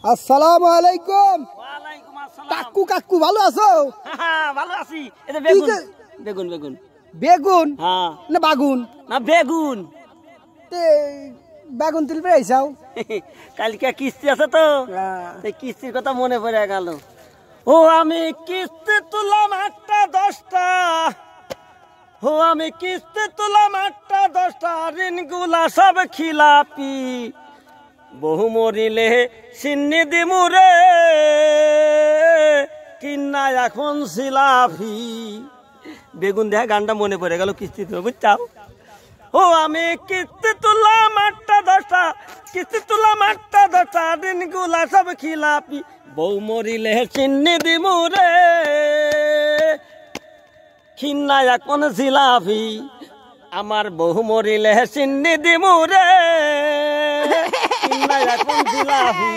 আসসালামু আলাইকুম। ওয়ালাইকুম আসসালাম। কাকু কাকু ভালো আছো? হ্যাঁ ভালো আছি। এটা বেগুন বেগুন বেগুন বেগুন হ্যাঁ না বাগুন? না বেগুন। তে বেগুন তুলবে আইসাও? কালকে কিস্তি আছে তো এই কিস্তির কথা মনে পড়ে গেল। ও আমি কিস্তি তুলাম 8টা 10টা, ও আমি কিস্তি তুলাম 8টা 10টা, ঋণগুলা সব খিলাপি, বহু মরিলে সিন্নি দিমুরে, কিন্না এখন সিলাফি। বেগুন দেখা গানটা মনে পড়ে গেল কিস্তি তুলে, বুঝছাও? ও আমি কিস্তি তুলাম 8টা 10টা, কিস্তি তুলাম 8টা 10টা, ঋণগুলা সব খিলাপি, বউ মরিলে সিন্নি দিমুরে, কিন্না এখন সিলাফি, আমার বহু মরিলে সিন্নি দিমুরে, কিন্না এখন সিলাফি।